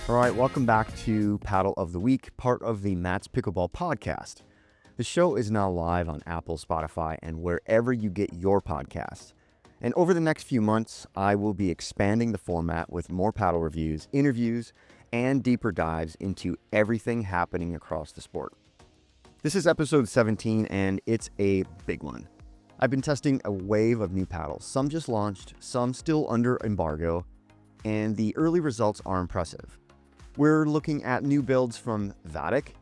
All right, welcome back to Paddle of the Week, part of the Matt's Pickleball podcast. The show is now live on Apple, Spotify, and wherever you get your podcasts. And over the next few months, I will be expanding the format with more paddle reviews, interviews, and deeper dives into everything happening across the sport. This is episode 17, and it's a big one. I've been testing a wave of new paddles. Some just launched, some still under embargo, and the early results are impressive. We're looking at new builds from Vatic,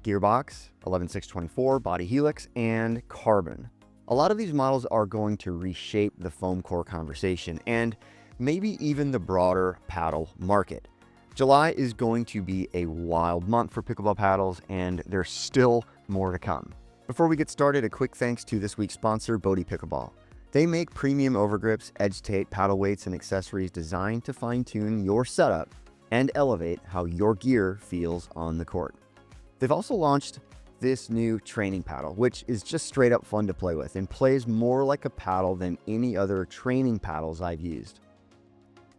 Gearbox, 11624, Bodhi Helix, and Carbon. A lot of these models are going to reshape the foam core conversation and maybe even the broader paddle market. July is going to be a wild month for pickleball paddles, and there's still more to come. Before we get started, a quick thanks to this week's sponsor, Bodhi Pickleball. They make premium overgrips, edge-tate, paddle weights, and accessories designed to fine-tune your setup and elevate how your gear feels on the court. They've also launched this new training paddle, which is just straight up fun to play with and plays more like a paddle than any other training paddles I've used.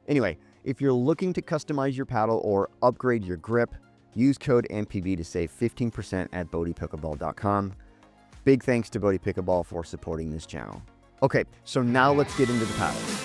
Anyway, if you're looking to customize your paddle or upgrade your grip, use code MPB to save 15% at bodhipickleball.com. Big thanks to Bodhi Pickleball for supporting this channel. Okay, so now let's get into the paddles.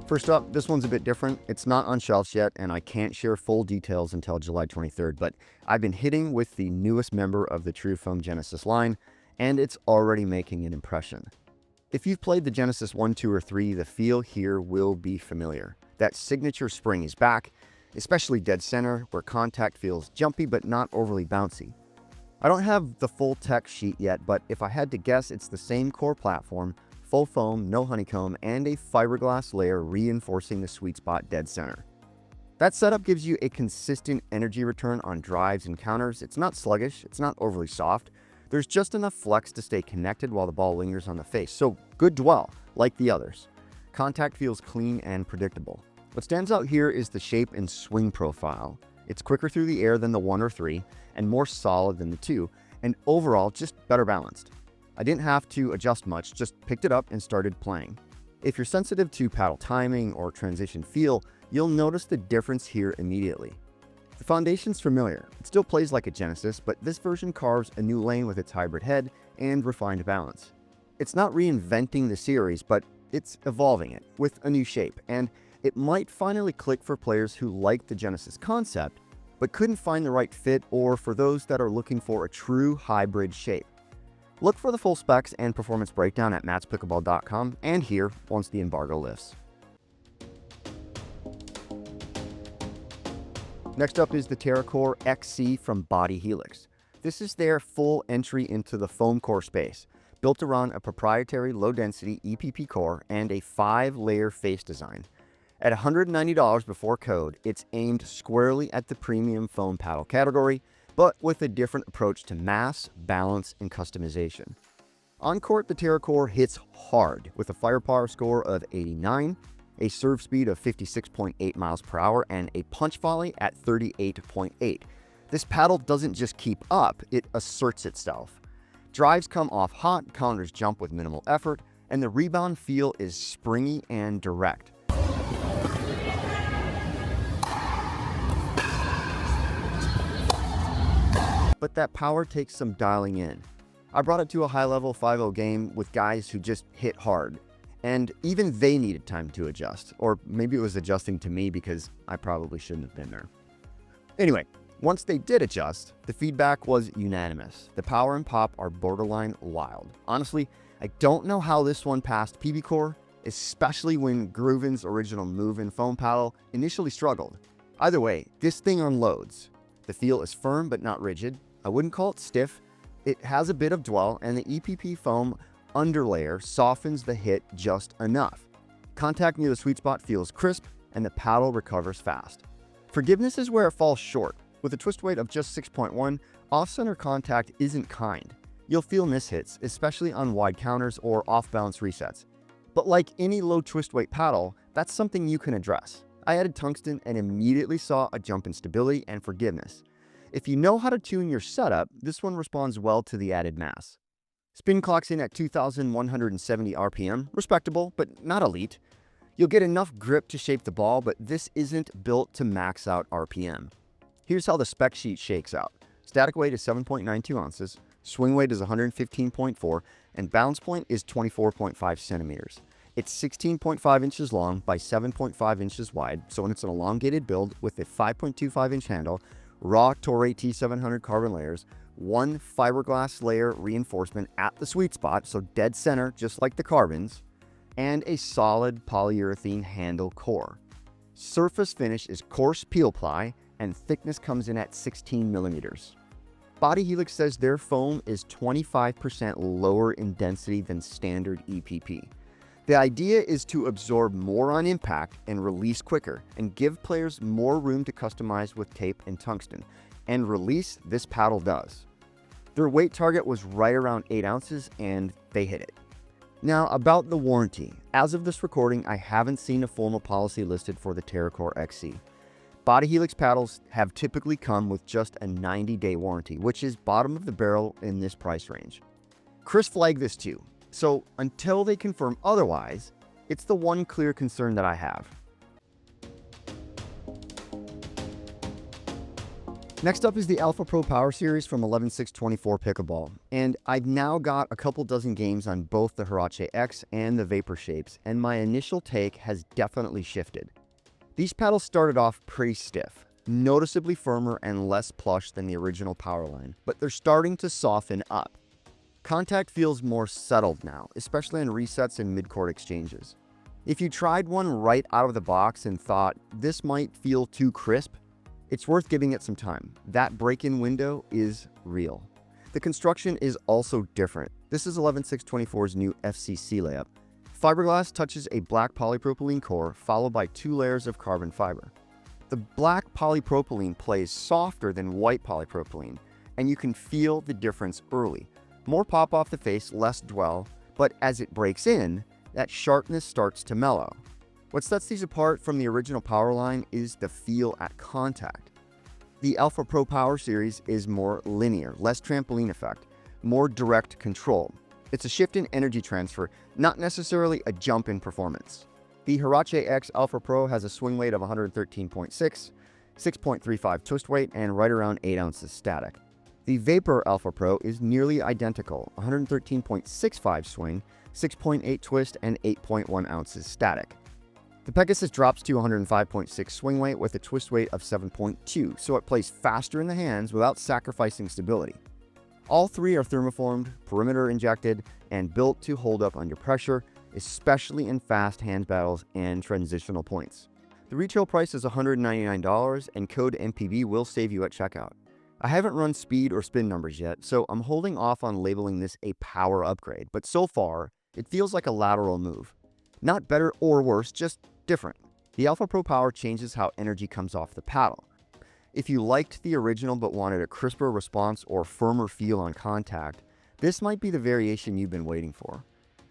First up, this one's a bit different. It's not on shelves yet, and I can't share full details until July 23rd, but I've been hitting with the newest member of the TruFoam Genesis line, and it's already making an impression. If you've played the Genesis 1, 2, or 3, the feel here will be familiar. That signature spring is back, especially dead center, where contact feels jumpy but not overly bouncy. I don't have the full tech sheet yet, but if I had to guess, it's the same core platform, full foam, no honeycomb, and a fiberglass layer reinforcing the sweet spot dead center. That setup gives you a consistent energy return on drives and counters. It's not sluggish, it's not overly soft. There's just enough flex to stay connected while the ball lingers on the face, so good dwell, like the others. Contact feels clean and predictable. What stands out here is the shape and swing profile. It's quicker through the air than the 1 or 3, and more solid than the 2, and overall just better balanced. I didn't have to adjust much, just picked it up and started playing. If you're sensitive to paddle timing or transition feel, you'll notice the difference here immediately. The foundation's familiar. It still plays like a Genesis, but this version carves a new lane with its hybrid head and refined balance. It's not reinventing the series, but it's evolving it with a new shape, and it might finally click for players who like the Genesis concept, but couldn't find the right fit, or for those that are looking for a true hybrid shape. Look for the full specs and performance breakdown at mattspickleball.com and here once the embargo lifts. Next up is the TerraCore XC from Bodhi Helix. This is their full entry into the foam core space, built around a proprietary low-density EPP core and a 5-layer face design. At $190 before code, it's aimed squarely at the premium foam paddle category, but with a different approach to mass, balance, and customization. On court, the TerraCore hits hard with a firepower score of 89, a serve speed of 56.8 miles per hour, and a punch volley at 38.8. This paddle doesn't just keep up, it asserts itself. Drives come off hot, counters jump with minimal effort, and the rebound feel is springy and direct. But that power takes some dialing in. I brought it to a high-level 5-0 game with guys who just hit hard, and even they needed time to adjust, or maybe it was adjusting to me because I probably shouldn't have been there. Anyway, once they did adjust, the feedback was unanimous. The power and pop are borderline wild. Honestly, I don't know how this one passed PB-Core, especially when Grooven's original move-in foam paddle initially struggled. Either way, this thing unloads. The feel is firm but not rigid. I wouldn't call it stiff. It has a bit of dwell, and the EPP foam underlayer softens the hit just enough. Contact near the sweet spot feels crisp, and the paddle recovers fast. Forgiveness is where it falls short. With a twist weight of just 6.1, off-center contact isn't kind. You'll feel mishits, especially on wide counters or off-balance resets. But like any low twist weight paddle, that's something you can address. I added tungsten and immediately saw a jump in stability and forgiveness. If you know how to tune your setup, this one responds well to the added mass. Spin clocks in at 2,170 RPM, respectable, but not elite. You'll get enough grip to shape the ball, but this isn't built to max out RPM. Here's how the spec sheet shakes out. Static weight is 7.92 ounces, swing weight is 115.4, and balance point is 24.5 centimeters. It's 16.5 inches long by 7.5 inches wide, so it's an elongated build with a 5.25-inch handle, raw Toray T700 carbon layers, one fiberglass layer reinforcement at the sweet spot, so dead center just like the carbons, and a solid polyurethane handle core. Surface finish is coarse peel ply, and thickness comes in at 16 millimeters. Bodhi Helix says their foam is 25% lower in density than standard EPP. The idea is to absorb more on impact and release quicker, and give players more room to customize with tape and tungsten, and release this paddle does. Their weight target was right around 8 ounces, and they hit it. Now about the warranty. As of this recording, I haven't seen a formal policy listed for the TerraCore XC. Bodhi Helix paddles have typically come with just a 90-day warranty, which is bottom of the barrel in this price range. Chris flagged this too. So until they confirm otherwise, it's the one clear concern that I have. Next up is the Alpha Pro Power Series from 11.624 Pickleball, and I've now got a couple dozen games on both the Hurache-X and the Vapor shapes, and my initial take has definitely shifted. These paddles started off pretty stiff, noticeably firmer and less plush than the original power line, but they're starting to soften up. Contact feels more settled now, especially in resets and mid-court exchanges. If you tried one right out of the box and thought this might feel too crisp, it's worth giving it some time. That break-in window is real. The construction is also different. This is 11.624's new FCC layup. Fiberglass touches a black polypropylene core followed by 2 layers of carbon fiber. The black polypropylene plays softer than white polypropylene, and you can feel the difference early. More pop off the face, less dwell, but as it breaks in, that sharpness starts to mellow. What sets these apart from the original power line is the feel at contact. The Alpha Pro Power Series is more linear, less trampoline effect, more direct control. It's a shift in energy transfer, not necessarily a jump in performance. The Hurache-X Alpha Pro has a swing weight of 113.6, 6.35 twist weight, and right around 8 ounces static. The Vapor Alpha Pro is nearly identical, 113.65 swing, 6.8 twist, and 8.1 ounces static. The Pegasus drops to 105.6 swing weight with a twist weight of 7.2, so it plays faster in the hands without sacrificing stability. All three are thermoformed, perimeter injected, and built to hold up under pressure, especially in fast hand battles and transitional points. The retail price is $199, and code MPB will save you at checkout. I haven't run speed or spin numbers yet, so I'm holding off on labeling this a power upgrade, but so far, it feels like a lateral move. Not better or worse, just different. The Alpha Pro Power changes how energy comes off the paddle. If you liked the original but wanted a crisper response or firmer feel on contact, this might be the variation you've been waiting for.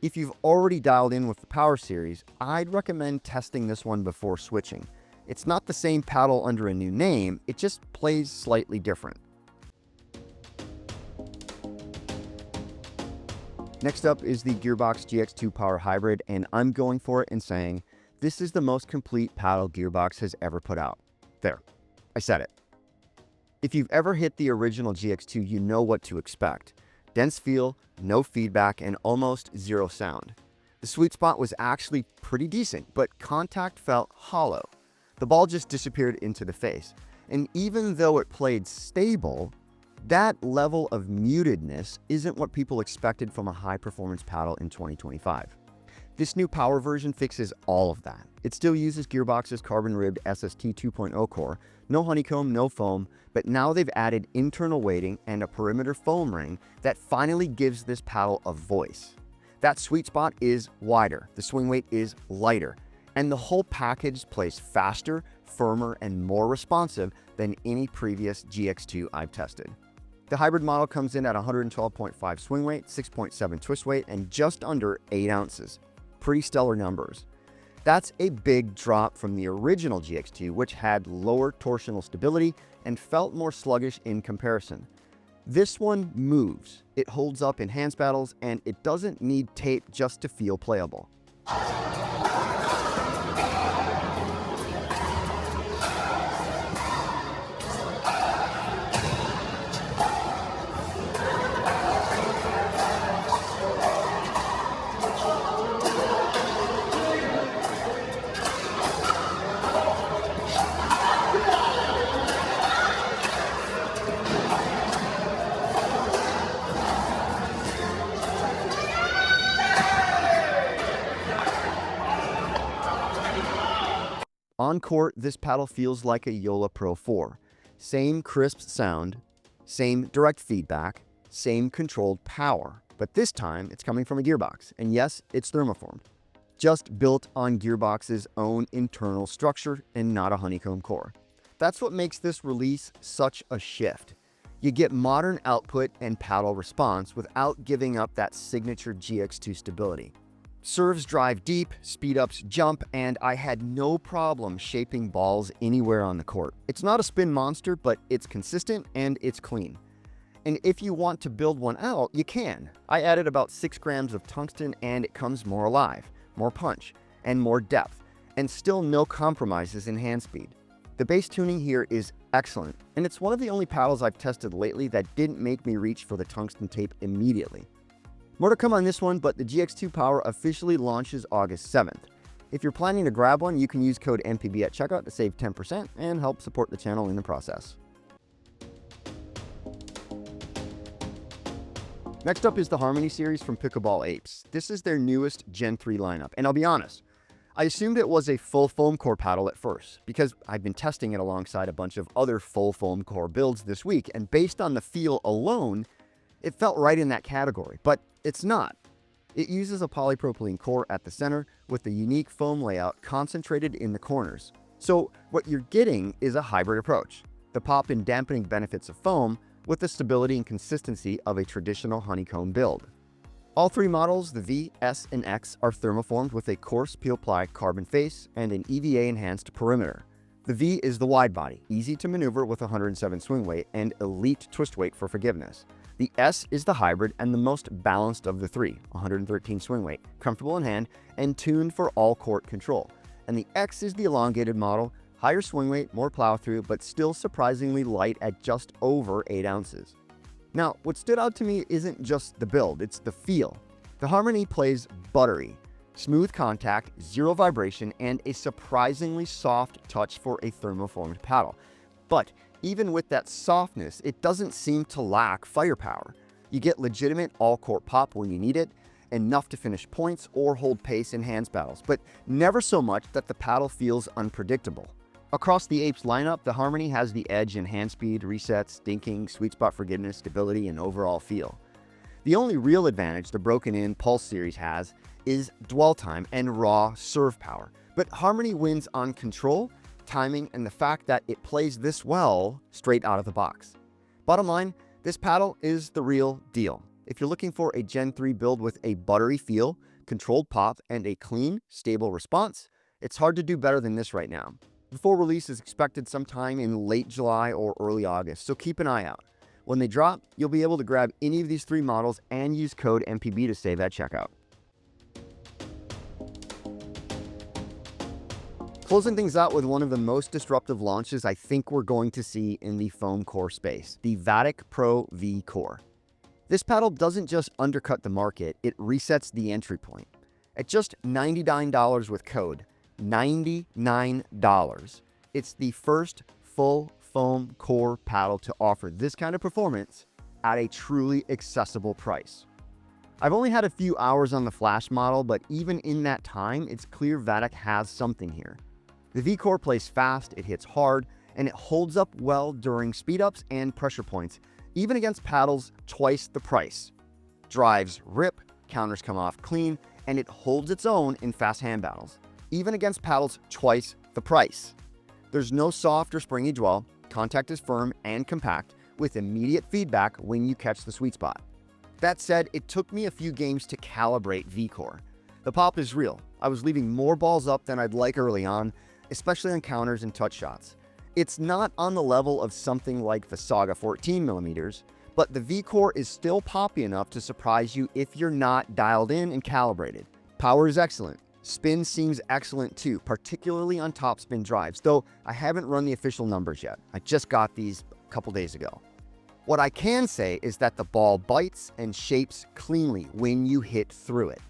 If you've already dialed in with the Power Series, I'd recommend testing this one before switching. It's not the same paddle under a new name, it just plays slightly different. Next up is the Gearbox GX2 Power Hybrid, and I'm going for it and saying, this is the most complete paddle Gearbox has ever put out. There, I said it. If you've ever hit the original GX2, you know what to expect. Dense feel, no feedback, and almost zero sound. The sweet spot was actually pretty decent, but contact felt hollow. The ball just disappeared into the face. And even though it played stable, That level of mutedness isn't what people expected from a high-performance paddle in 2025. This new power version fixes all of that. It still uses Gearbox's carbon-ribbed SST 2.0 core, no honeycomb, no foam, but now they've added internal weighting and a perimeter foam ring that finally gives this paddle a voice. That sweet spot is wider, the swing weight is lighter, and the whole package plays faster, firmer, and more responsive than any previous GX2 I've tested. The hybrid model comes in at 112.5 swing weight, 6.7 twist weight, and just under 8 ounces. Pretty stellar numbers. That's a big drop from the original GX2, which had lower torsional stability and felt more sluggish in comparison. This one moves, it holds up in hands battles, and it doesn't need tape just to feel playable. On court, this paddle feels like a Yola Pro 4. Same crisp sound, same direct feedback, same controlled power. But this time, it's coming from a Gearbox. And yes, it's thermoformed. Just built on Gearbox's own internal structure and not a honeycomb core. That's what makes this release such a shift. You get modern output and paddle response without giving up that signature GX2 stability. Serves drive deep, speed-ups jump, and I had no problem shaping balls anywhere on the court. It's not a spin monster, but it's consistent and it's clean. And if you want to build one out, you can. I added about 6 grams of tungsten and it comes more alive, more punch, and more depth, and still no compromises in hand speed. The base tuning here is excellent, and it's one of the only paddles I've tested lately that didn't make me reach for the tungsten tape immediately. More to come on this one, but the GX2 Power officially launches August 7th. If you're planning to grab one, you can use code MPB at checkout to save 10% and help support the channel in the process. Next up is the Harmony series from Pickleball Apes. This is their newest Gen 3 lineup, and I'll be honest, I assumed it was a full foam core paddle at first, because I've been testing it alongside a bunch of other full foam core builds this week, and based on the feel alone, it felt right in that category, but it's not. It uses a polypropylene core at the center with a unique foam layout concentrated in the corners. So what you're getting is a hybrid approach, the pop and dampening benefits of foam with the stability and consistency of a traditional honeycomb build. All 3 models, the V, S, and X, are thermoformed with a coarse peel-ply carbon face and an EVA-enhanced perimeter. The V is the wide body, easy to maneuver with 107 swing weight and elite twist weight for forgiveness. The S is the hybrid and the most balanced of the 3, 113 swing weight, comfortable in hand, and tuned for all court control. And the X is the elongated model, higher swing weight, more plow through, but still surprisingly light at just over 8 ounces. Now, what stood out to me isn't just the build, it's the feel. The Harmony plays buttery, smooth contact, zero vibration, and a surprisingly soft touch for a thermoformed paddle. But even with that softness, it doesn't seem to lack firepower. You get legitimate all-court pop when you need it, enough to finish points or hold pace in hands battles, but never so much that the paddle feels unpredictable. Across the Apes lineup, the Harmony has the edge in hand speed, resets, dinking, sweet spot forgiveness, stability, and overall feel. The only real advantage the broken-in Pulse series has is dwell time and raw serve power, but Harmony wins on control, timing, and the fact that it plays this well straight out of the box. Bottom line, this paddle is the real deal. If you're looking for a Gen 3 build with a buttery feel, controlled pop, and a clean, stable response, it's hard to do better than this right now. The full release is expected sometime in late July or early August, so keep an eye out. When they drop, you'll be able to grab any of these 3 models and use code MPB to save at checkout. Closing things out with one of the most disruptive launches I think we're going to see in the foam core space, the Vatic Pro V-Core. This paddle doesn't just undercut the market, it resets the entry point. At just $99 with code, $99, it's the first full foam core paddle to offer this kind of performance at a truly accessible price. I've only had a few hours on the Flash model, but even in that time, it's clear Vatic has something here. The V-Core plays fast, it hits hard, and it holds up well during speed-ups and pressure points, even against paddles twice the price. Drives rip, counters come off clean, and it holds its own in fast hand battles, even against paddles twice the price. There's no soft or springy dwell, contact is firm and compact, with immediate feedback when you catch the sweet spot. That said, it took me a few games to calibrate V-Core. The pop is real. I was leaving more balls up than I'd like early on, especially on counters and touch shots. It's not on the level of something like the Saga 14mm, but the V-Core is still poppy enough to surprise you if you're not dialed in and calibrated. Power is excellent. Spin seems excellent too, particularly on topspin drives, though I haven't run the official numbers yet. I just got these a couple days ago. What I can say is that the ball bites and shapes cleanly when you hit through it.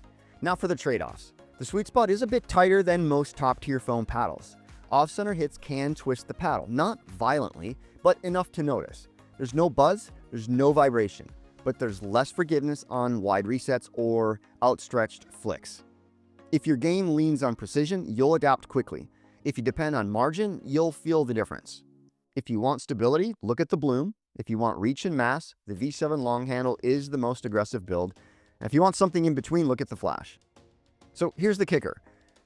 Now for the trade-offs. The sweet spot is a bit tighter than most top-tier foam paddles. Off-center hits can twist the paddle, not violently, but enough to notice. There's no buzz, there's no vibration, but there's less forgiveness on wide resets or outstretched flicks. If your game leans on precision, you'll adapt quickly. If you depend on margin, you'll feel the difference. If you want stability, look at the Bloom. If you want reach and mass, the V7 long handle is the most aggressive build. And if you want something in between, look at the Flash. So here's the kicker.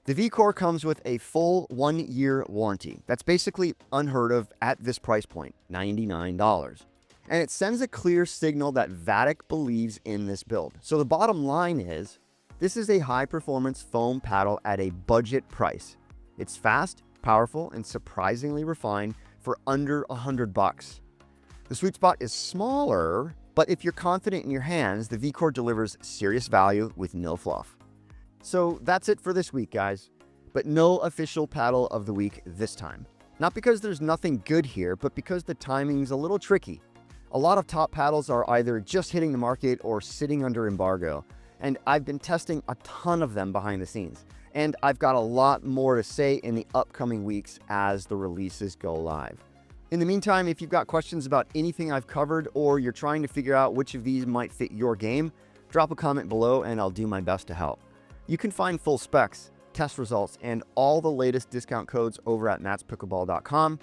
The V-Core comes with a full 1-year warranty. That's basically unheard of at this price point, $99. And it sends a clear signal that Vatic believes in this build. So the bottom line is, this is a high-performance foam paddle at a budget price. It's fast, powerful, and surprisingly refined for under $100. The sweet spot is smaller, but if you're confident in your hands, the V-Core delivers serious value with no fluff. So that's it for this week, guys. But no official paddle of the week this time. Not because there's nothing good here, but because the timing's a little tricky. A lot of top paddles are either just hitting the market or sitting under embargo. And I've been testing a ton of them behind the scenes. And I've got a lot more to say in the upcoming weeks as the releases go live. In the meantime, if you've got questions about anything I've covered or you're trying to figure out which of these might fit your game, drop a comment below and I'll do my best to help. You can find full specs, test results, and all the latest discount codes over at mattspickleball.com.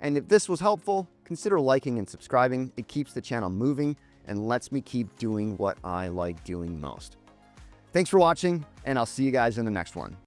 And if this was helpful, consider liking and subscribing. It keeps the channel moving and lets me keep doing what I like doing most. Thanks for watching, and I'll see you guys in the next one.